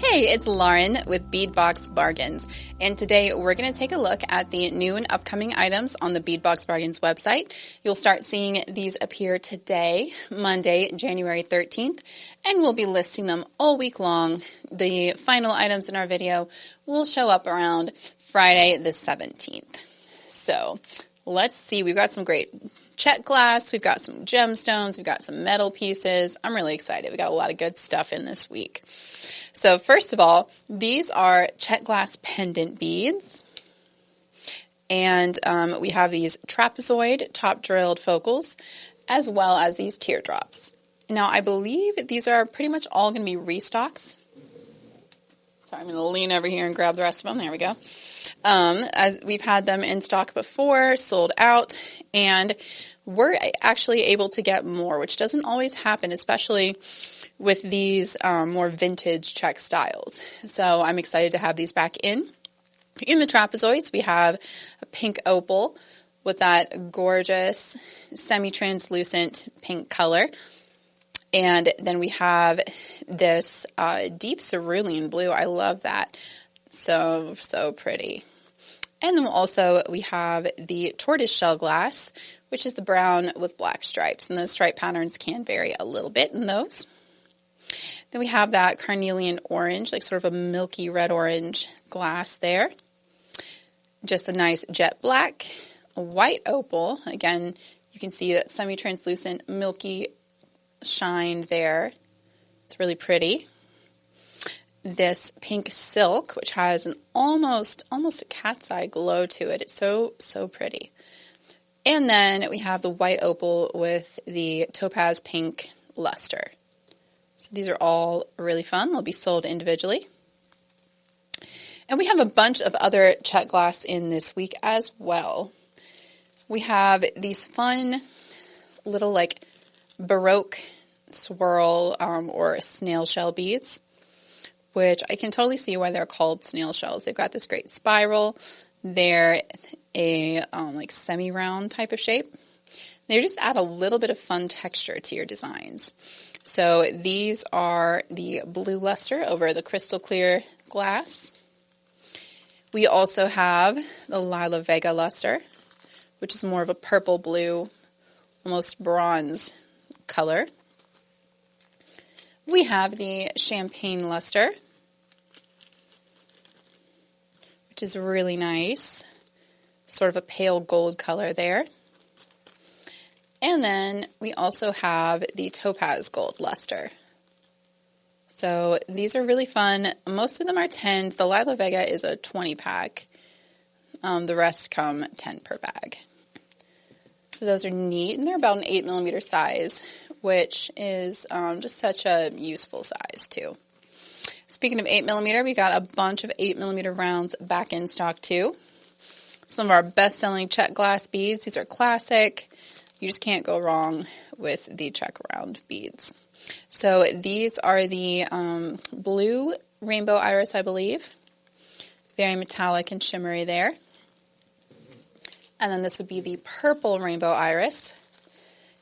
Hey, it's Lauren with Beadbox Bargains, and today we're going to take a look at the new and upcoming items on the Beadbox Bargains website. You'll start seeing these appear today, Monday, January 13th, and we'll be listing them all week long. The final items in our video will show up around Friday the 17th. So let's see, we've got some great Czech glass, we've got some gemstones, we've got some metal pieces. I'm really excited. We got a lot of good stuff in this week. So first of all, these are Czech glass pendant beads, and we have these trapezoid top drilled focals, as well as these teardrops. Now I believe these are pretty much all going to be restocks. Sorry, I'm going to lean over here and grab the rest of them. There we go. As we've had them in stock before, sold out, and we're actually able to get more, which doesn't always happen, especially with these more vintage Czech styles. So I'm excited to have these back in. In the trapezoids, we have a pink opal with that gorgeous semi-translucent pink color. And then we have this deep cerulean blue. I love that. So pretty. And then we have the tortoiseshell glass, which is the brown with black stripes. And those stripe patterns can vary a little bit in those. Then we have that carnelian orange, like sort of a milky red-orange glass there. Just a nice jet black, a white opal. Again, you can see that semi-translucent milky shine there. It's really pretty. This pink silk, which has an almost a cat's eye glow to it. It's so pretty. And then we have the white opal with the topaz pink luster. So these are all really fun. They'll be sold individually. And we have a bunch of other Czech glass in this week as well. We have these fun little like Baroque swirl or snail shell beads, which I can totally see why they're called snail shells. They've got this great spiral. They're a like semi-round type of shape. They just add a little bit of fun texture to your designs. So these are the blue luster over the crystal clear glass. We also have the Lila Vega luster, which is more of a purple blue, almost bronze color. We have the champagne luster, which is really nice, sort of a pale gold color there. And then we also have the topaz gold luster. So these are really fun. Most of them are 10s. The Lila Vega is a 20 pack. The rest come 10 per bag. So those are neat, and they're about an 8mm size, which is just such a useful size too. Speaking of 8mm, we got a bunch of 8mm rounds back in stock too. Some of our best-selling Czech glass beads. These are classic. You just can't go wrong with the Czech round beads. So these are the blue rainbow iris, I believe. Very metallic and shimmery there. And then this would be the purple rainbow iris.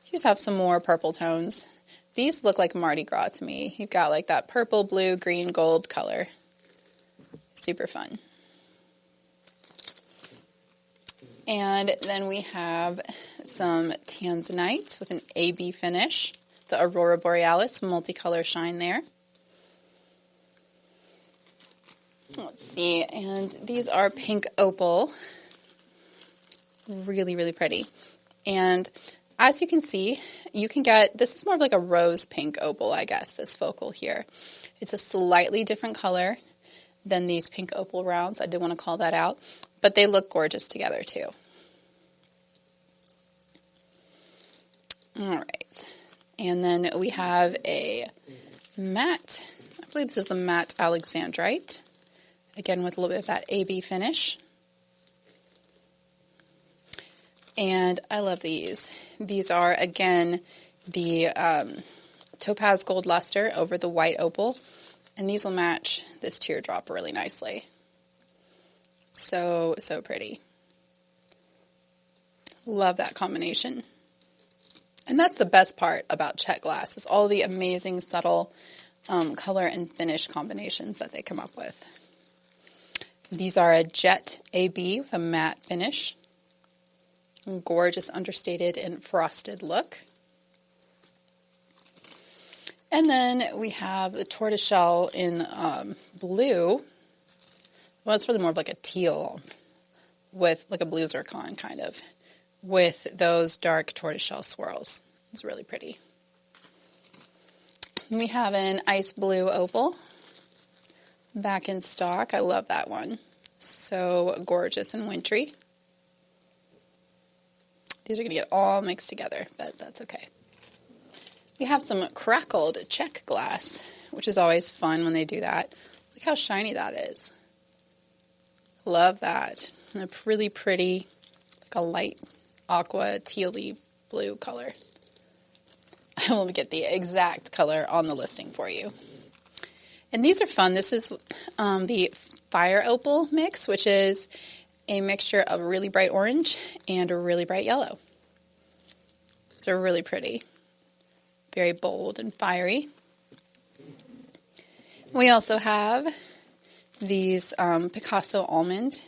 You just have some more purple tones. These look like Mardi Gras to me. You've got like that purple, blue, green, gold color. Super fun. And then we have some tanzanites with an AB finish. The Aurora Borealis multicolor shine there. Let's see, and these are pink opal. Really, really pretty. And as you can see, you can get, this is more of like a rose pink opal, I guess, this focal here. It's a slightly different color than these pink opal rounds. I did want to call that out. But they look gorgeous together too. All right. And then we have a matte, I believe this is the matte Alexandrite. Again, with a little bit of that AB finish. And I love these. These are, again, the topaz gold luster over the white opal. And these will match this teardrop really nicely. So pretty. Love that combination. And that's the best part about Czech glass, is all the amazing subtle color and finish combinations that they come up with. These are a Jet AB with a matte finish. Gorgeous understated and frosted look. And then we have the tortoiseshell in blue. Well, it's really more of like a teal with like a blue zircon kind of, with those dark tortoiseshell swirls. It's really pretty. We have an ice blue opal back in stock. I love that one. So gorgeous and wintry. These are going to get all mixed together, but that's okay. We have some crackled Czech glass, which is always fun when they do that. Look how shiny that is. Love that. And a really pretty, like a light aqua tealy blue color. I will get the exact color on the listing for you. And these are fun. This is the Fire Opal mix, which is a mixture of really bright orange and a really bright yellow. So really pretty. Very bold and fiery. We also have these Picasso almond.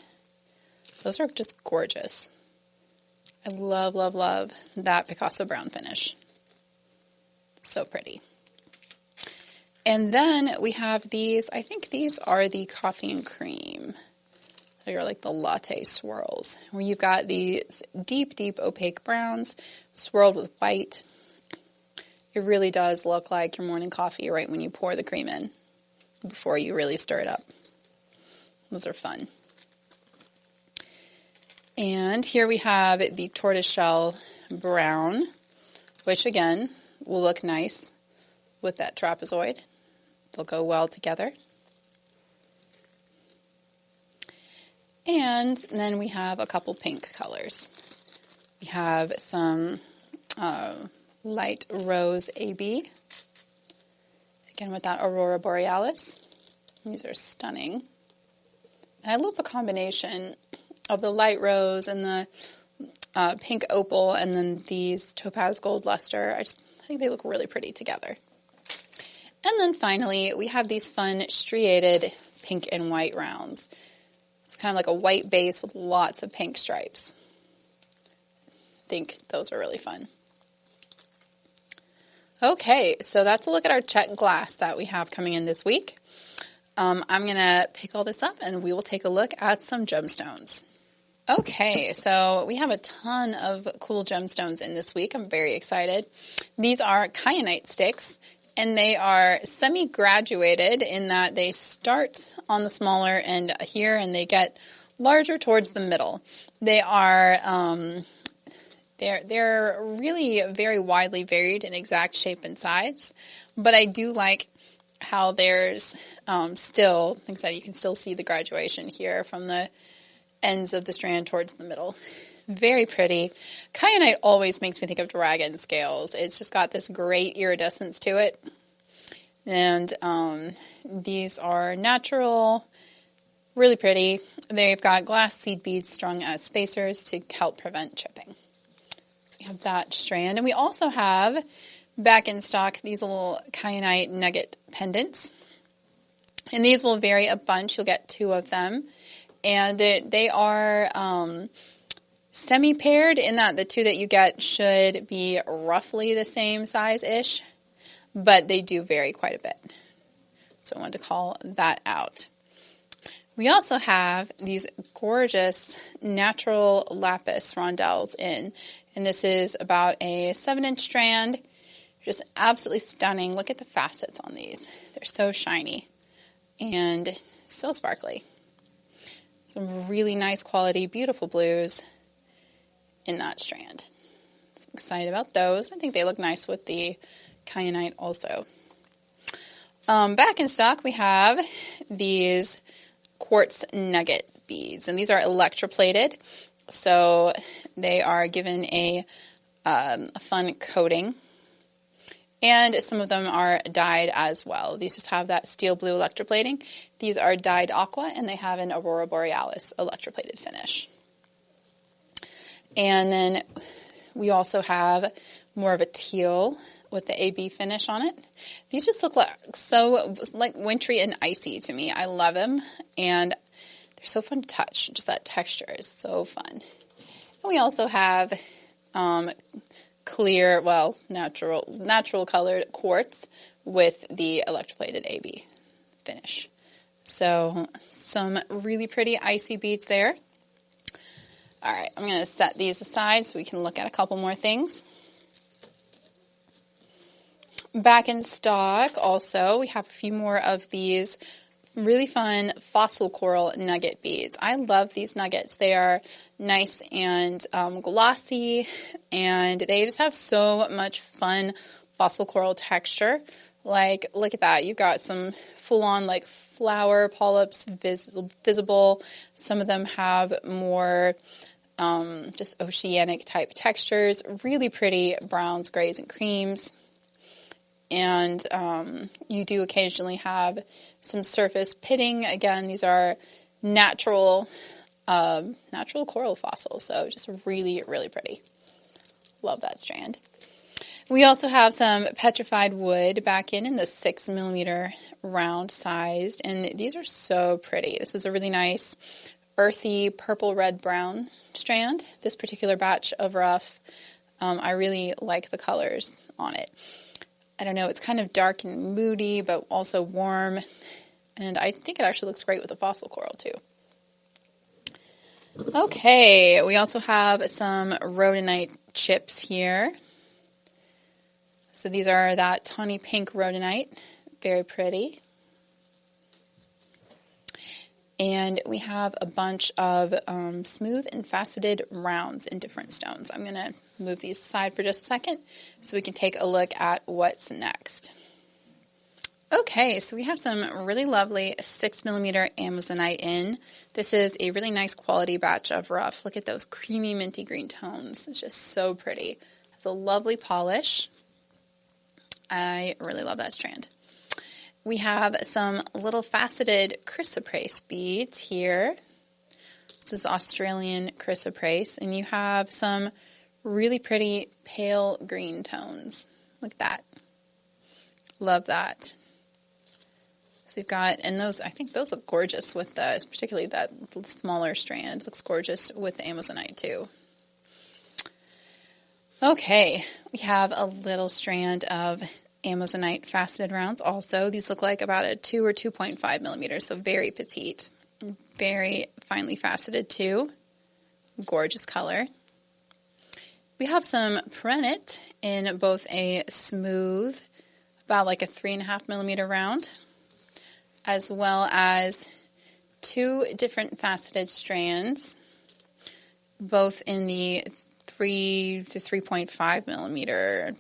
Those are just gorgeous. I love, love, love that Picasso brown finish. So pretty. And then we have these, I think these are the coffee and cream. They are like the latte swirls, where you've got these deep, deep opaque browns swirled with white. It really does look like your morning coffee right when you pour the cream in before you really stir it up. Those are fun. And here we have the tortoiseshell brown, which again will look nice with that trapezoid. They'll go well together. And then we have a couple pink colors. We have some light rose AB. Again with that Aurora Borealis. These are stunning. And I love the combination of the light rose and the pink opal and then these topaz gold luster. I think they look really pretty together. And then finally, we have these fun striated pink and white rounds. It's kind of like a white base with lots of pink stripes. I think those are really fun. Okay, so that's a look at our Czech glass that we have coming in this week. I'm going to pick all this up and we will take a look at some gemstones. Okay, so we have a ton of cool gemstones in this week. I'm very excited. These are kyanite sticks, and they are semi-graduated in that they start on the smaller end here and they get larger towards the middle. They are they're really very widely varied in exact shape and size, but I do like how there's still, like I said, you can still see the graduation here from the ends of the strand towards the middle. Very pretty. Kyanite always makes me think of dragon scales. It's just got this great iridescence to it. And these are natural, really pretty. They've got glass seed beads strung as spacers to help prevent chipping. So we have that strand. And we also have back in stock these little kyanite nugget pendants. And these will vary a bunch. You'll get 2 of them. And they are semi-paired in that the 2 that you get should be roughly the same size-ish, but they do vary quite a bit. So I wanted to call that out. We also have these gorgeous natural lapis rondelles in, and this is about a 7-inch strand. Just absolutely stunning. Look at the facets on these. They're so shiny and so sparkly. Some really nice quality, beautiful blues in that strand. So I'm excited about those. I think they look nice with the kyanite also. Back in stock, we have these quartz nugget beads, and these are electroplated, so they are given a fun coating. And some of them are dyed as well. These just have that steel blue electroplating. These are dyed aqua, and they have an Aurora Borealis electroplated finish. And then we also have more of a teal with the AB finish on it. These just look like so like wintry and icy to me. I love them, and they're so fun to touch. Just that texture is so fun. And we also have clear, well, natural colored quartz with the electroplated AB finish. So some really pretty icy beads there. All right, I'm going to set these aside so we can look at a couple more things. Back in stock also, we have a few more of these really fun fossil coral nugget beads. I love these nuggets. They are nice and glossy, and they just have so much fun fossil coral texture. Like, look at that. You've got some full-on like flower polyps visible. Some of them have more just oceanic type textures. Really pretty browns, grays, and creams. And you do occasionally have some surface pitting. Again, these are natural coral fossils, so just really, really pretty. Love that strand. We also have some petrified wood back in the 6 millimeter round sized, and these are so pretty. This is a really nice earthy purple, red, brown strand. This particular batch of rough, I really like the colors on it. I don't know, it's kind of dark and moody, but also warm. And I think it actually looks great with the fossil coral, too. Okay, we also have some rhodonite chips here. So these are that tawny pink rhodonite. Very pretty. And we have a bunch of smooth and faceted rounds in different stones. I'm going to move these aside for just a second so we can take a look at what's next. Okay, so we have some really lovely 6 millimeter Amazonite in. This is a really nice quality batch of rough. Look at those creamy minty green tones. It's just so pretty. It's a lovely polish. I really love that strand. We have some little faceted chrysoprase beads here. This is Australian chrysoprase, and you have some really pretty pale green tones. Look at that. Love that. So you've got, and those, I think those look gorgeous with the, particularly that smaller strand. Looks gorgeous with the Amazonite too. Okay, we have a little strand of Amazonite faceted rounds also. These look like about a 2 or 2.5 millimeters, so very petite. Very finely faceted too. Gorgeous color. We have some Prennet in both a smooth, about like a 3.5 millimeter round, as well as 2 different faceted strands, both in the 3 to 3.5 millimeter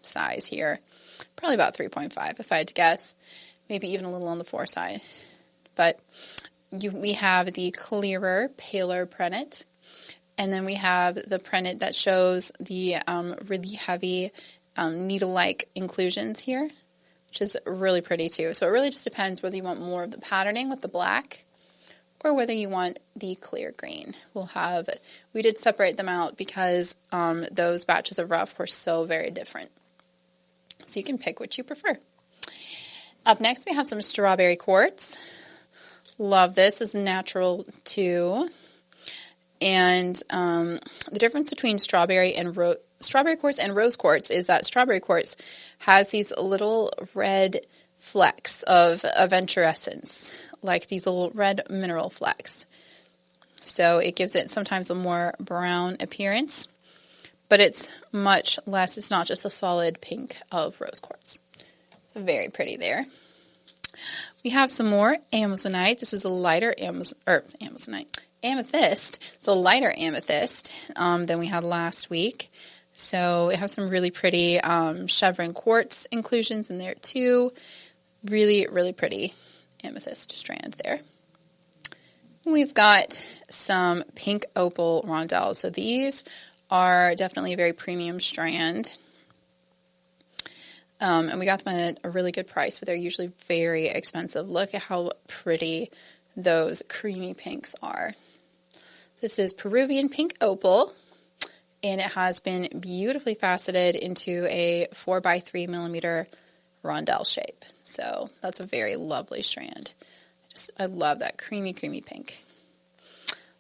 size here. Probably about 3.5 if I had to guess. Maybe even a little on the 4 side. But we have the clearer, paler Prennet. And then we have the Prennet that shows the really heavy needle-like inclusions here, which is really pretty too. So it really just depends whether you want more of the patterning with the black or whether you want the clear green. We did separate them out because those batches of rough were so very different. So you can pick what you prefer. Up next, we have some strawberry quartz. Love this. It's natural too. And the difference between strawberry quartz and rose quartz is that strawberry quartz has these little red flecks of aventurescence, like these little red mineral flecks. So it gives it sometimes a more brown appearance, but it's much less. It's not just the solid pink of rose quartz. So very pretty there. We have some more Amazonite. This is a lighter Amazonite. Amethyst. It's a lighter amethyst than we had last week. So it has some really pretty chevron quartz inclusions in there too. Really, really pretty amethyst strand there. We've got some pink opal rondelles. So these are definitely a very premium strand. And we got them at a really good price, but they're usually very expensive. Look at how pretty those creamy pinks are. This is Peruvian pink opal, and it has been beautifully faceted into a 4x3mm rondelle shape. So that's a very lovely strand. I love that creamy, creamy pink.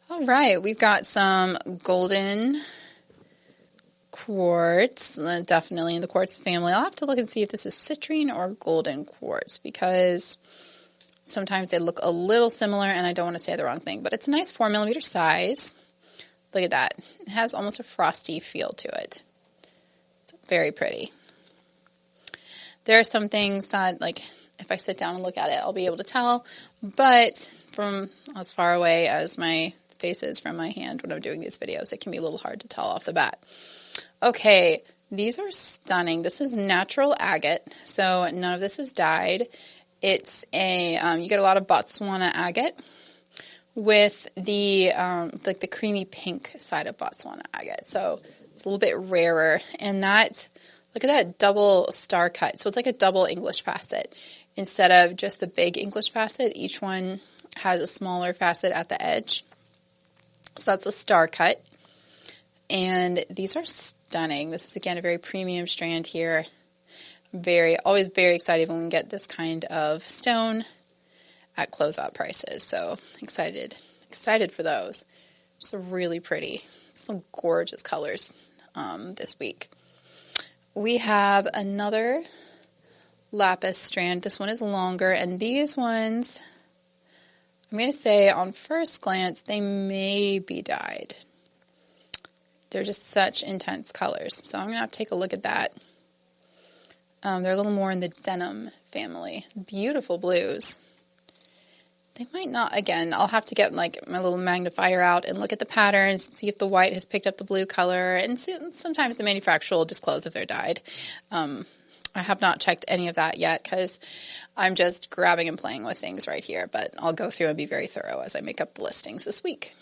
All right, we've got some golden quartz, definitely in the quartz family. I'll have to look and see if this is citrine or golden quartz because sometimes they look a little similar and I don't want to say the wrong thing, but it's a nice 4mm size. Look at that. It has almost a frosty feel to it. It's very pretty. There are some things that, like, if I sit down and look at it, I'll be able to tell, but from as far away as my face is from my hand when I'm doing these videos, it can be a little hard to tell off the bat. Okay, these are stunning. This is natural agate, so none of this is dyed. It's a, you get a lot of Botswana agate with the, like the creamy pink side of Botswana agate, so it's a little bit rarer, and that, look at that double star cut. So it's like a double English facet. Instead of just the big English facet, each one has a smaller facet at the edge. So that's a star cut. And these are stunning. This is, again, a very premium strand here. Always very excited when we get this kind of stone at closeout prices. So excited for those. Just really pretty. Some gorgeous colors this week. We have another lapis strand. This one is longer, and these ones, I'm going to say on first glance, they may be dyed. They're just such intense colors, so I'm going to have to take a look at that. They're a little more in the denim family. Beautiful blues. They might not, again, I'll have to get like my little magnifier out and look at the patterns, see if the white has picked up the blue color, and sometimes the manufacturer will disclose if they're dyed. I have not checked any of that yet because I'm just grabbing and playing with things right here, but I'll go through and be very thorough as I make up the listings this week.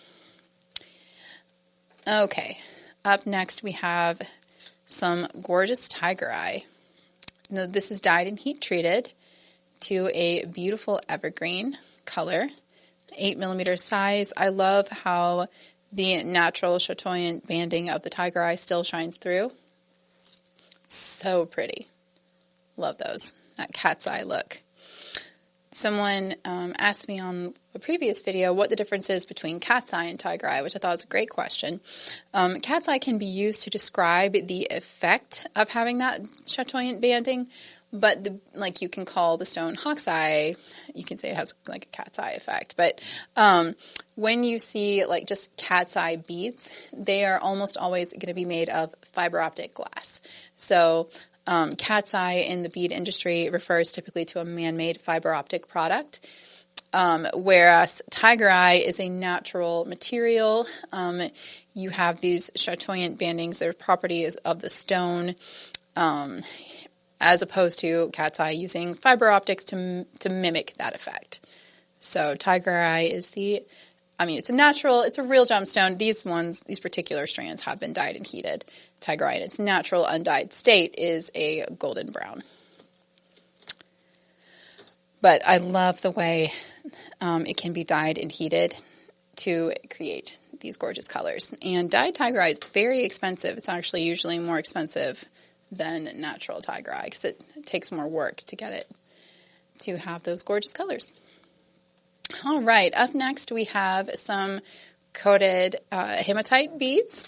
Okay, up next we have some gorgeous tiger eye. Now, this is dyed and heat treated to a beautiful evergreen color, 8mm size. I love how the natural chatoyant banding of the tiger eye still shines through. So pretty. Love those. That cat's eye look. Someone asked me on a previous video what the difference is between cat's eye and tiger eye, which I thought was a great question. Cat's eye can be used to describe the effect of having that chatoyant banding, but like you can call the stone hawk's eye, you can say it has like a cat's eye effect. But when you see like just cat's eye beads, they are almost always going to be made of fiber optic glass. So cat's eye in the bead industry refers typically to a man-made fiber optic product, whereas tiger eye is a natural material. You have these chatoyant bandings, they're properties of the stone, as opposed to cat's eye using fiber optics to mimic that effect. So tiger eye is it's a real gemstone. These particular strands have been dyed and heated. Tiger eye in its natural undyed state is a golden brown. But I love the way it can be dyed and heated to create these gorgeous colors. And dyed tiger eye is very expensive. It's actually usually more expensive than natural tiger eye because it takes more work to get it to have those gorgeous colors. All right, up next we have some coated hematite beads,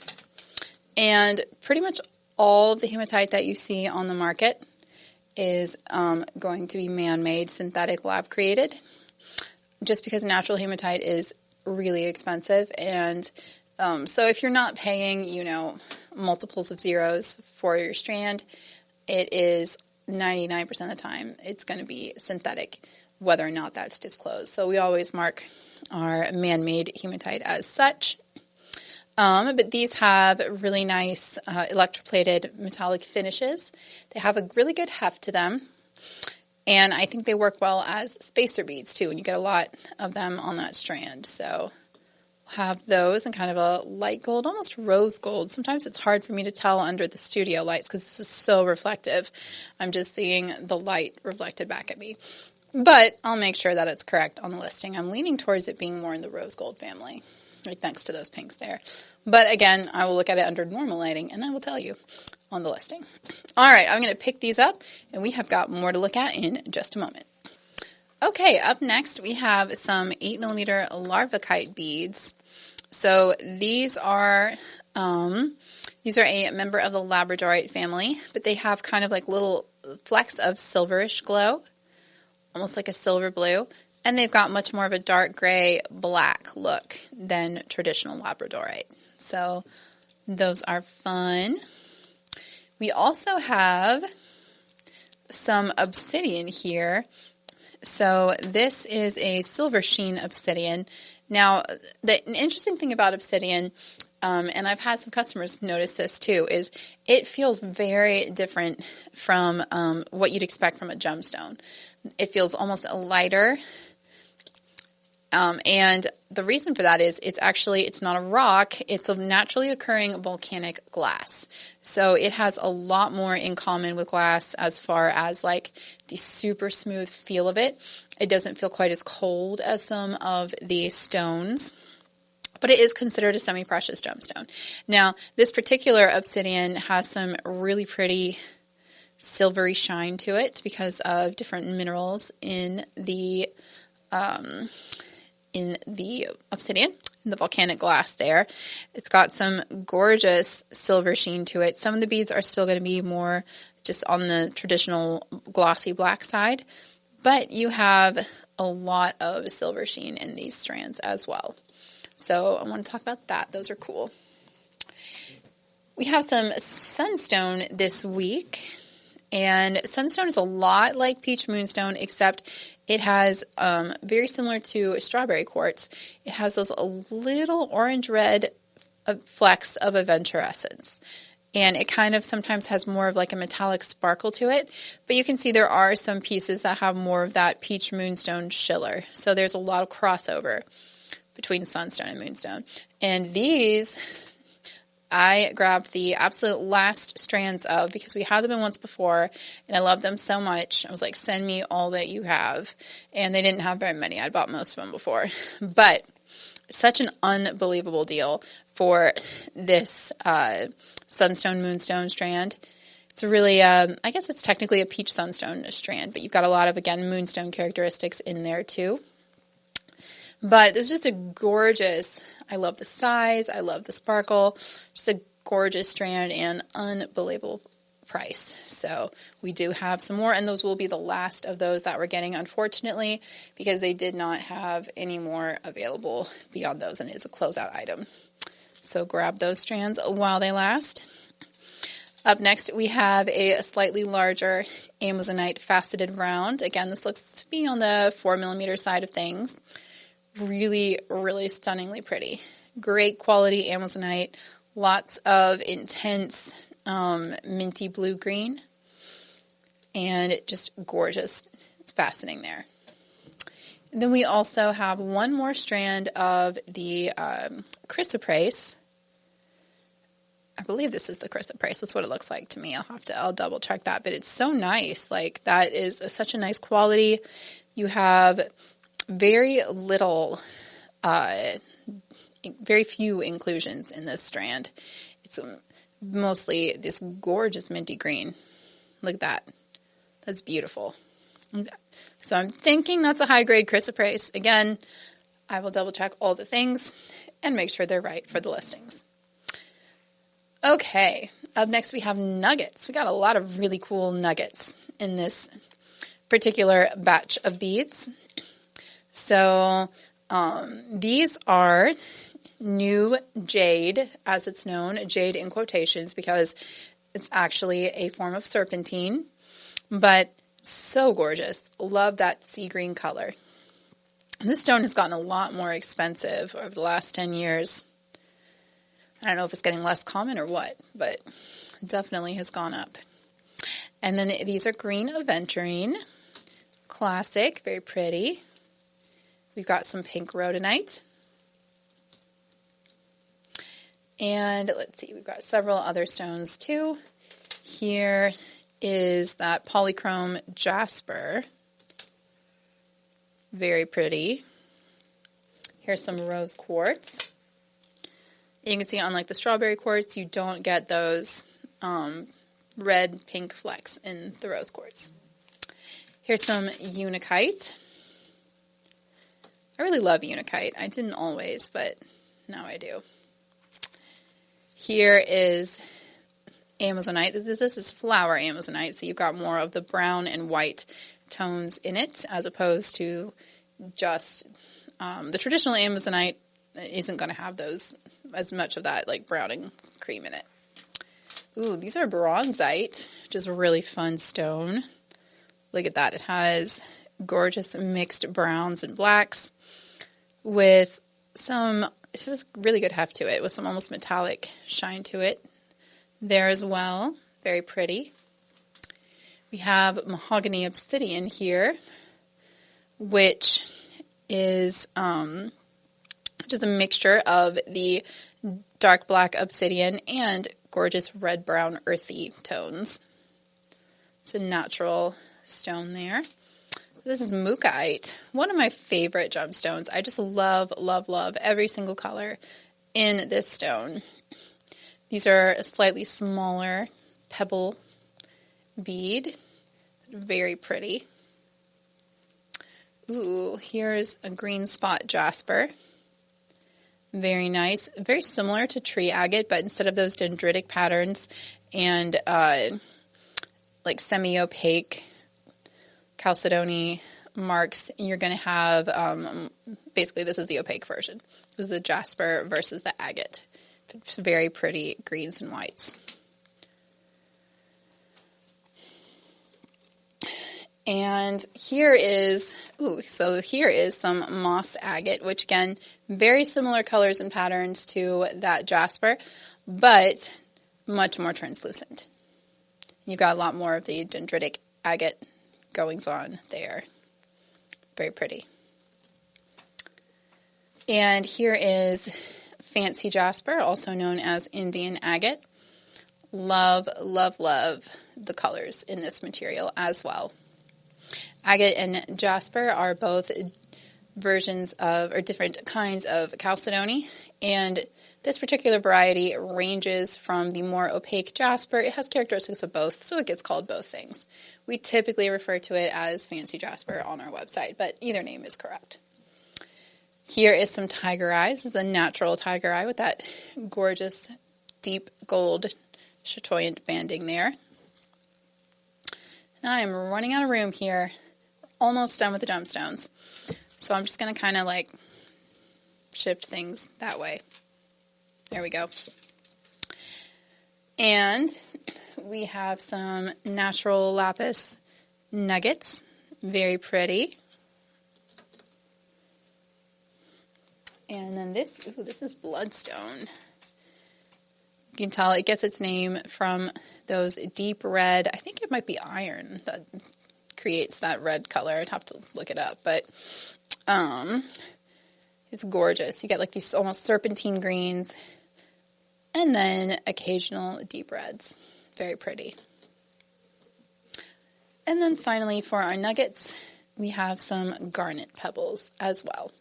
and pretty much all of the hematite that you see on the market is going to be man-made, synthetic, lab-created, just because natural hematite is really expensive, and so if you're not paying, multiples of zeros for your strand, it is 99% of the time it's going to be synthetic, whether or not that's disclosed. So we always mark our man-made hematite as such. But these have really nice electroplated metallic finishes. They have a really good heft to them. And I think they work well as spacer beads too, and you get a lot of them on that strand. So we'll have those in kind of a light gold, almost rose gold. Sometimes it's hard for me to tell under the studio lights because this is so reflective. I'm just seeing the light reflected back at me. But I'll make sure that it's correct on the listing. I'm leaning towards it being more in the rose gold family. right next to those pinks there. But again, I will look at it under normal lighting and I will tell you on the listing. All right, I'm going to pick these up and we have got more to look at in just a moment. Okay, up next we have some 8mm larvakite beads. So these are a member of the labradorite family, but they have kind of like little flecks of silverish glow, almost like a silver blue, and they've got much more of a dark gray black look than traditional labradorite. So those are fun. We also have some obsidian here. So this is a silver sheen obsidian. Now, an interesting thing about obsidian, and I've had some customers notice this too, is it feels very different from what you'd expect from a gemstone. It feels almost lighter. And the reason for that is it's not a rock, it's a naturally occurring volcanic glass. So it has a lot more in common with glass as far as like the super smooth feel of it. It doesn't feel quite as cold as some of the stones, but it is considered a semi-precious gemstone. Now, this particular obsidian has some really pretty silvery shine to it because of different minerals in the obsidian, in the volcanic glass there. It's got some gorgeous silver sheen to it. Some of the beads are still going to be more just on the traditional glossy black side, but you have a lot of silver sheen in these strands as well. So I want to talk about that. Those are cool. We have some sunstone this week, and sunstone is a lot like peach moonstone, except it has, very similar to strawberry quartz, it has those little orange-red flecks of aventurescence. And it kind of sometimes has more of like a metallic sparkle to it. But you can see there are some pieces that have more of that peach moonstone schiller. So there's a lot of crossover between sunstone and moonstone. And these, I grabbed the absolute last strands of because we had them in once before and I love them so much. I was like, send me all that you have. And they didn't have very many. I'd bought most of them before. But such an unbelievable deal for this sunstone moonstone strand. It's really, I guess it's technically a peach sunstone strand, but you've got a lot of, again, moonstone characteristics in there too. But it's just a gorgeous, I love the size, I love the sparkle, just a gorgeous strand and unbelievable price. So we do have some more, and those will be the last of those that we're getting, unfortunately, because they did not have any more available beyond those, and it's a closeout item. So grab those strands while they last. Up next, we have a slightly larger Amazonite faceted round. Again, this looks to be on the 4mm side of things. Really, really stunningly pretty. Great quality Amazonite. Lots of intense minty blue-green. And just gorgeous. It's faceting there. And then we also have one more strand of the chrysoprase. I believe this is the chrysoprase. That's what it looks like to me. I'll double check that, but it's so nice. Like that is such a nice quality. You have very little, very few inclusions in this strand. It's mostly this gorgeous minty green. Look at that. That's beautiful. So I'm thinking that's a high-grade chrysoprase. Again, I will double-check all the things and make sure they're right for the listings. Okay, up next we have nuggets. We got a lot of really cool nuggets in this particular batch of beads. So these are new jade, as it's known, jade in quotations, because it's actually a form of serpentine, but so gorgeous. Love that sea green color. And this stone has gotten a lot more expensive over the last 10 years. I don't know if it's getting less common or what, but it definitely has gone up. And then these are green aventurine. Classic, very pretty. We've got some pink rhodonite. And let's see, we've got several other stones too. Here is that polychrome jasper. Very pretty. Here's some rose quartz. You can see unlike the strawberry quartz, you don't get those red, pink flecks in the rose quartz. Here's some unakite. I really love unakite. I didn't always, but now I do. Here is Amazonite. This is flower Amazonite, so you've got more of the brown and white tones in it, as opposed to just the traditional Amazonite isn't going to have those as much of that like brown and cream in it. Ooh, these are bronzite, which is a really fun stone. Look at that. It has gorgeous mixed browns and blacks with some, it's just really good heft to it, with some almost metallic shine to it there as well. Very pretty. We have mahogany obsidian here, which is just a mixture of the dark black obsidian and gorgeous red, brown, earthy tones. It's a natural stone there. This is mookaite, one of my favorite gemstones. I just love, love, love every single color in this stone. These are a slightly smaller pebble bead. Very pretty. Ooh, here's a green spot jasper. Very nice. Very similar to tree agate, but instead of those dendritic patterns and like semi-opaque chalcedony marks, you're going to have, basically this is the opaque version. This is the jasper versus the agate. It's very pretty greens and whites. And here is, here is some moss agate, which again, very similar colors and patterns to that jasper, but much more translucent. You've got a lot more of the dendritic agate goings on there. Very pretty. And here is fancy jasper, also known as Indian agate. Love, love, love the colors in this material as well. Agate and jasper are both versions of, or different kinds of chalcedony, and this particular variety ranges from the more opaque jasper. It has characteristics of both, so it gets called both things. We typically refer to it as fancy jasper on our website, but either name is correct. Here is some tiger eye. This is a natural tiger eye with that gorgeous deep gold chatoyant banding there. And I'm running out of room here. Almost done with the gemstones. So I'm just going to kind of like shift things that way. There we go. And we have some natural lapis nuggets. Very pretty. And then this is bloodstone. You can tell it gets its name from those deep red, I think it might be iron that creates that red color. I'd have to look it up, but it's gorgeous. You get like these almost serpentine greens and then occasional deep reds. Very pretty. And then finally for our nuggets, we have some garnet pebbles as well.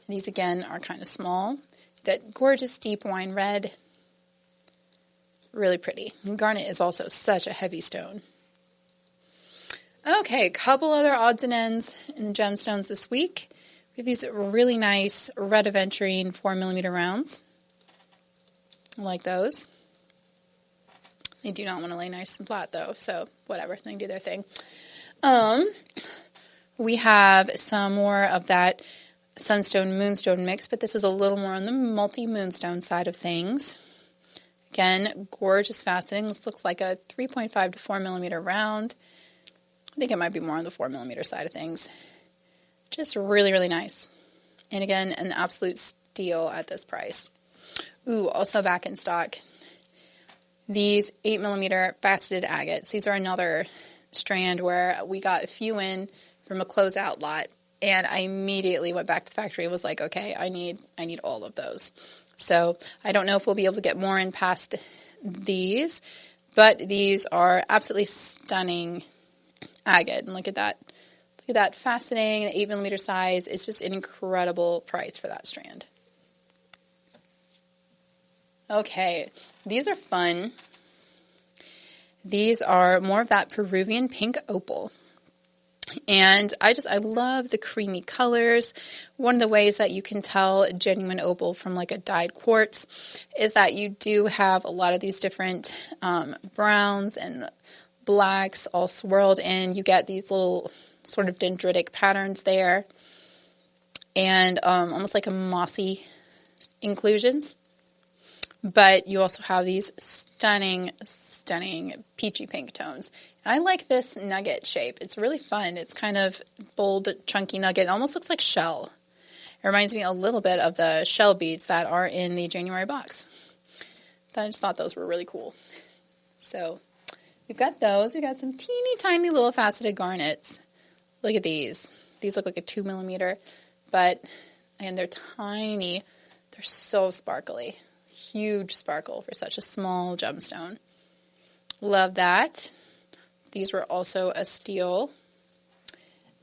These again are kind of small. That gorgeous deep wine red. Really pretty. And garnet is also such a heavy stone. Okay, a couple other odds and ends in the gemstones this week. We have these really nice red aventurine 4mm rounds. I like those. They do not want to lay nice and flat though, so whatever, they can do their thing. We have some more of that sunstone moonstone mix, but this is a little more on the multi-moonstone side of things. Again, gorgeous faceting. This looks like a 3.5 to 4mm round. I think it might be more on the 4mm side of things. Just really, really nice. And again, an absolute steal at this price. Ooh, also back in stock. These 8mm faceted agates. These are another strand where we got a few in from a closeout lot. And I immediately went back to the factory and was like, okay, I need all of those. So I don't know if we'll be able to get more in past these, but these are absolutely stunning agate. And look at that. Look at that fascinating 8mm size. It's just an incredible price for that strand. Okay, these are fun. These are more of that Peruvian pink opal. And I love the creamy colors. One of the ways that you can tell genuine opal from like a dyed quartz is that you do have a lot of these different browns and blacks all swirled in. You get these little sort of dendritic patterns there and almost like a mossy inclusions. But you also have these stunning peachy pink tones. And I like this nugget shape. It's really fun. It's kind of bold, chunky nugget. It almost looks like shell. It reminds me a little bit of the shell beads that are in the January box. I just thought those were really cool. So we've got those. We've got some teeny tiny little faceted garnets. Look at these. These look like a 2 millimeter, and they're tiny. They're so sparkly. Huge sparkle for such a small gemstone. Love that. These were also a steal.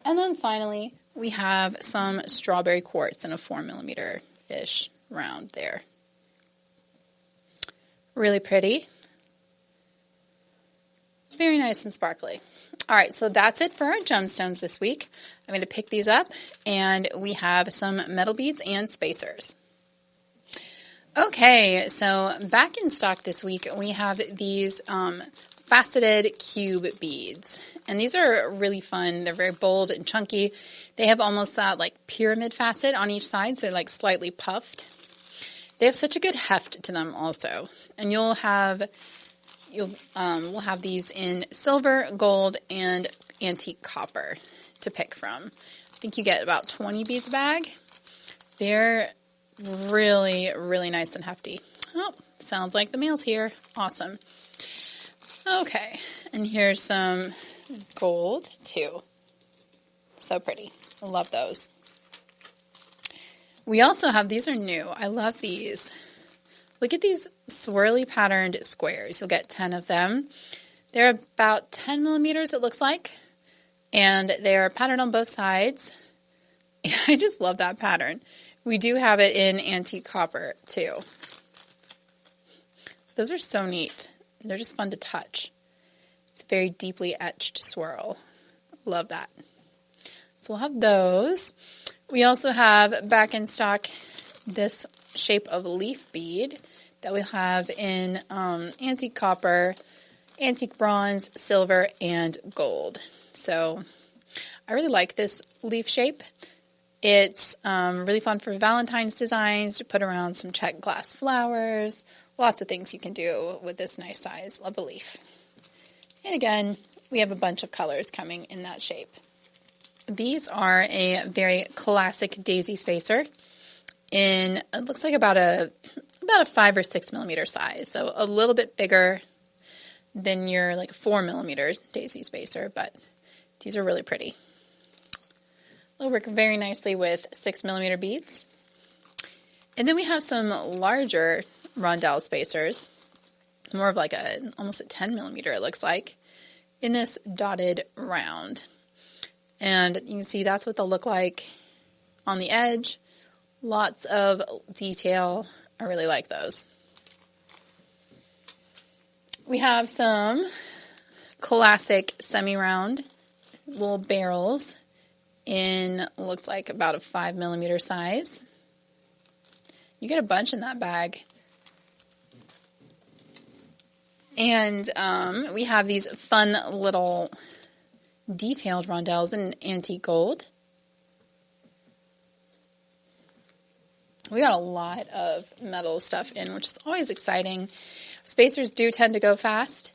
And then finally, we have some strawberry quartz in a 4 millimeter-ish round there. Really pretty. Very nice and sparkly. All right, so that's it for our gemstones this week. I'm going to pick these up, and we have some metal beads and spacers. Okay, so back in stock this week, we have these faceted cube beads. And these are really fun. They're very bold and chunky. They have almost that like pyramid facet on each side, so they're like slightly puffed. They have such a good heft to them also. And we'll have these in silver, gold, and antique copper to pick from. I think you get about 20 beads a bag. They're really, really nice and hefty. Oh, sounds like the mail's here. Awesome. Okay, and here's some gold too. So pretty. I love those. We also have, these are new. I love these. Look at these swirly patterned squares. You'll get 10 of them. They're about 10 millimeters, it looks like. And they're patterned on both sides. I just love that pattern. We do have it in antique copper, too. Those are so neat. They're just fun to touch. It's a very deeply etched swirl. Love that. So we'll have those. We also have back in stock this shape of leaf bead that we have in antique copper, antique bronze, silver, and gold. So I really like this leaf shape. It's really fun for Valentine's designs to put around some Czech glass flowers. Lots of things you can do with this nice size of a leaf. And again, we have a bunch of colors coming in that shape. These are a very classic daisy spacer in, it looks like about a 5 or 6 millimeter size. So a little bit bigger than your like 4 millimeter daisy spacer, but these are really pretty. It'll work very nicely with 6 millimeter beads. And then we have some larger rondelle spacers, more of like almost a 10 millimeter it looks like, in this dotted round. And you can see that's what they'll look like on the edge. Lots of detail. I really like those. We have some classic semi-round little barrels in, looks like about a 5 millimeter size. You get a bunch in that bag. And we have these fun little detailed rondelles in antique gold. We got a lot of metal stuff in, which is always exciting. Spacers do tend to go fast,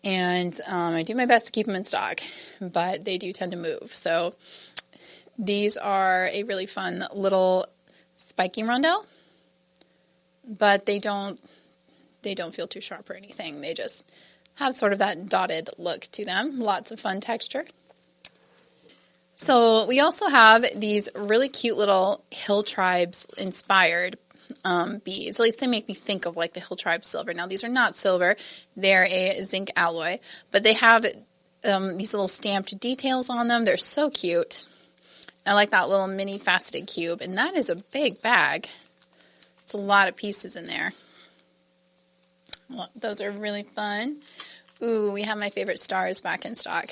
and I do my best to keep them in stock, but they do tend to move. So these are a really fun little spiky rondelle, but they don't feel too sharp or anything. They just have sort of that dotted look to them. Lots of fun texture. So we also have these really cute little Hill Tribes inspired beads. At least they make me think of like the Hill Tribe silver. Now these are not silver. They're a zinc alloy, but they have these little stamped details on them. They're so cute. I like that little mini faceted cube, and that is a big bag. It's a lot of pieces in there. Well, those are really fun. Ooh, we have my favorite stars back in stock.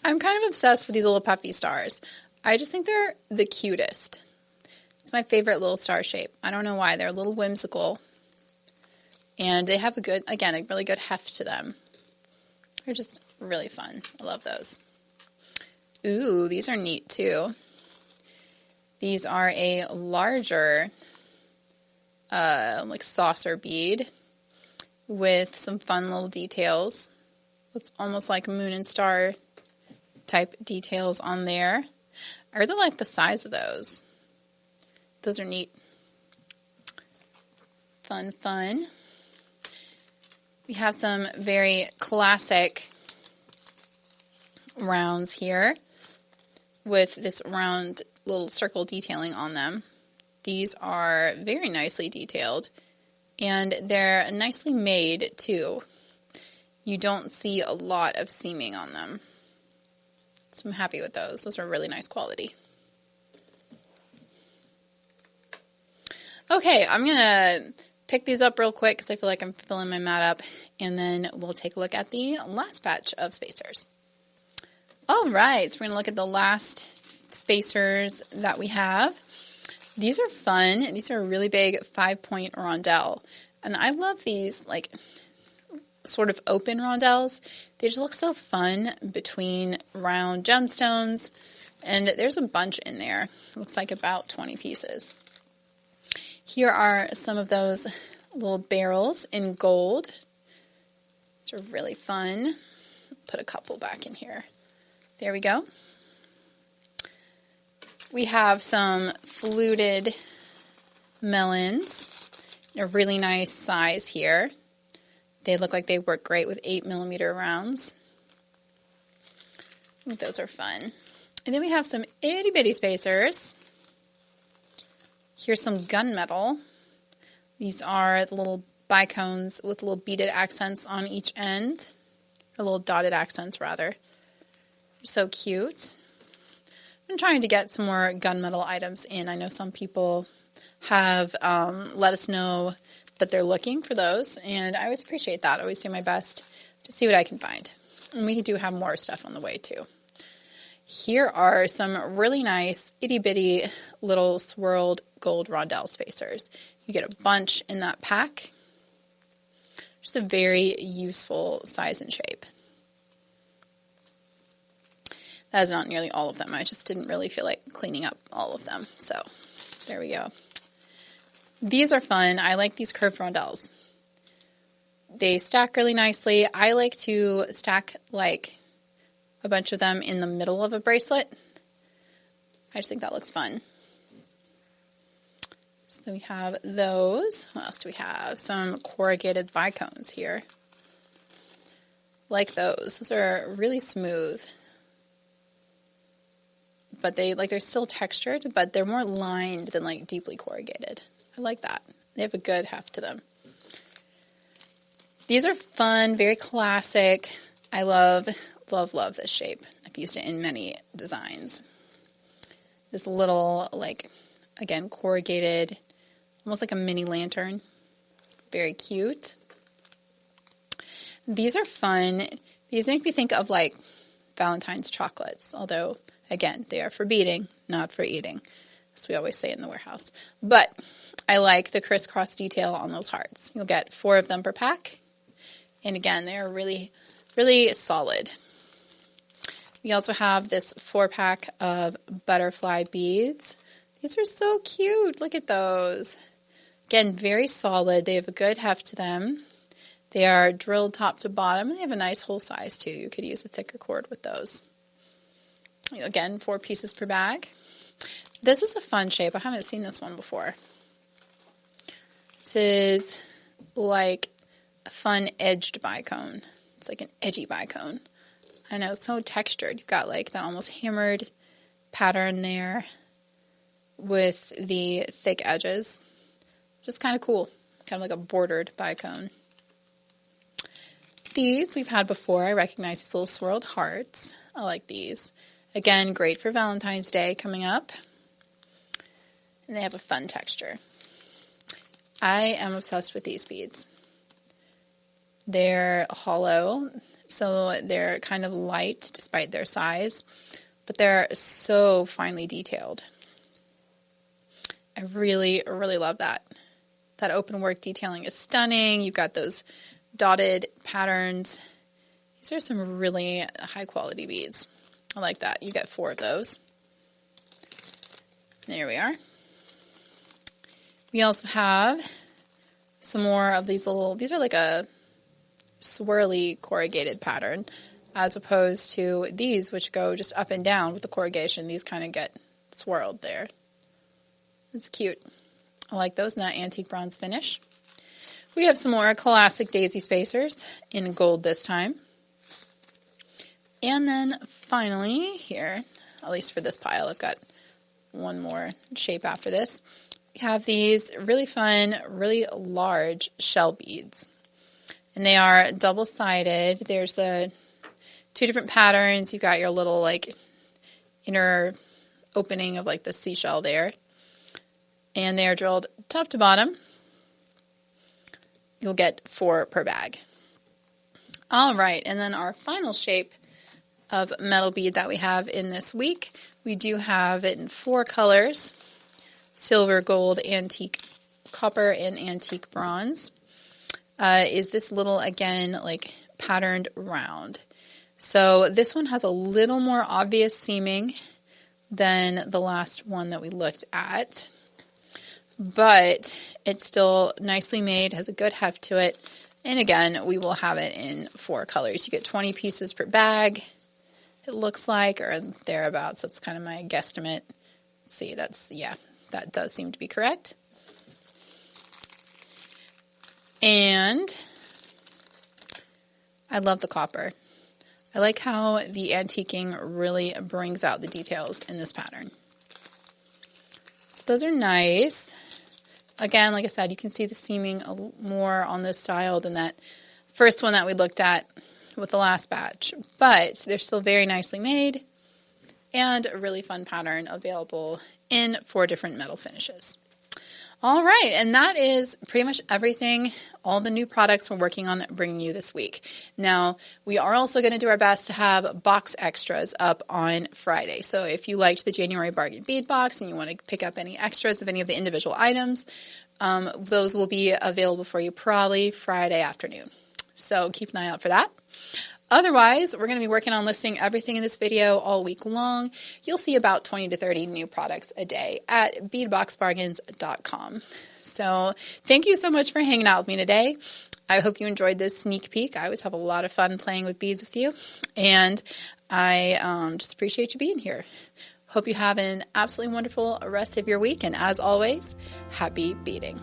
I'm kind of obsessed with these little puffy stars. I just think they're the cutest. It's my favorite little star shape. I don't know why. They're a little whimsical. And they have a really good heft to them. They're just really fun. I love those. Ooh, these are neat too. These are a larger like saucer bead with some fun little details. Looks almost like moon and star type details on there. I really like the size of those. Those are neat. Fun, fun. We have some very classic rounds here with this round little circle detailing on them. These are very nicely detailed, and they're nicely made too. You don't see a lot of seaming on them, so I'm happy with those. Those are really nice quality. Okay, I'm going to pick these up real quick because I feel like I'm filling my mat up, and then we'll take a look at the last batch of spacers. All right, so we're going to look at the last spacers that we have. These are fun. These are a really big 5-point rondelle, and I love these like sort of open rondelles. They just look so fun between round gemstones, and there's a bunch in there. It looks like about 20 pieces. Here are some of those little barrels in gold, which are really fun. Put a couple back in here. There we go. We have some fluted melons, a really nice size here. They look like they work great with 8mm rounds. I think those are fun. And then we have some itty bitty spacers. Here's some gunmetal. These are the little bicones with little beaded accents on each end, or little dotted accents rather. They're so cute. I'm trying to get some more gunmetal items in. I know some people have let us know that they're looking for those, and I always appreciate that. I always do my best to see what I can find. And we do have more stuff on the way too. Here are some really nice itty-bitty little swirled gold rondelle spacers. You get a bunch in that pack. Just a very useful size and shape. That is not nearly all of them. I just didn't really feel like cleaning up all of them. So there we go. These are fun. I like these curved rondelles. They stack really nicely. I like to stack like a bunch of them in the middle of a bracelet. I just think that looks fun. So we have those. What else do we have? Some corrugated bicones here. Like those. Those are really smooth. But they're still textured, but they're more lined than like deeply corrugated. I like that. They have a good heft to them. These are fun, very classic. I love this shape. I've used it in many designs. This little, like, again, corrugated, almost like a mini lantern. Very cute. These are fun. These make me think of, like, Valentine's chocolates, although, again, they are for beading, not for eating, as we always say in the warehouse. But I like the crisscross detail on those hearts. You'll get 4 of them per pack. And again, they are really, really solid. We also have this 4-pack of butterfly beads. These are so cute. Look at those. Again, very solid. They have a good heft to them. They are drilled top to bottom. They have a nice hole size too. You could use a thicker cord with those. Again, 4 pieces per bag. This is a fun shape. I haven't seen this one before. This is like a fun edged bicone. It's like an edgy bicone. I know, it's so textured. You've got like that almost hammered pattern there with the thick edges. Just kind of cool. Kind of like a bordered bicone. These we've had before. I recognize these little swirled hearts. I like these. Again, great for Valentine's Day coming up. And they have a fun texture. I am obsessed with these beads. They're hollow, so they're kind of light despite their size, but they're so finely detailed. I really, really love that. That open work detailing is stunning. You've got those dotted patterns. These are some really high quality beads. I like that. You get 4 of those. There we are. We also have some more of these these are like a swirly corrugated pattern, as opposed to these, which go just up and down with the corrugation. These kind of get swirled there. It's cute. I like those in that antique bronze finish. We have some more classic daisy spacers in gold this time. And then finally here, at least for this pile, I've got one more shape after this. We have these really fun, really large shell beads. And they are double-sided. There's the 2 different patterns. You've got your little like inner opening of like the seashell there. And they are drilled top to bottom. You'll get 4 per bag. All right, and then our final shape of metal bead that we have in this week, we do have it in 4 colors: silver, gold, antique copper, and antique bronze. Is this little, again, like patterned round. So this one has a little more obvious seaming than the last one that we looked at, but it's still nicely made, has a good heft to it, and again, we will have it in 4 colors. You get 20 pieces per bag, it looks like, or thereabouts. That's kind of my guesstimate. Let's see, that does seem to be correct. And I love the copper. I like how the antiquing really brings out the details in this pattern. So those are nice. Again, like I said, you can see the seaming more on this style than that first one that we looked at with the last batch. But they're still very nicely made and a really fun pattern available in 4 different metal finishes. All right, and that is pretty much everything, all the new products we're working on bringing you this week. Now, we are also going to do our best to have box extras up on Friday. So if you liked the January Bargain Bead Box and you want to pick up any extras of any of the individual items, those will be available for you probably Friday afternoon. So keep an eye out for that. Otherwise, we're going to be working on listing everything in this video all week long. You'll see about 20 to 30 new products a day at beadboxbargains.com. So thank you so much for hanging out with me today. I hope you enjoyed this sneak peek. I always have a lot of fun playing with beads with you, and I just appreciate you being here. Hope you have an absolutely wonderful rest of your week, and as always, happy beading.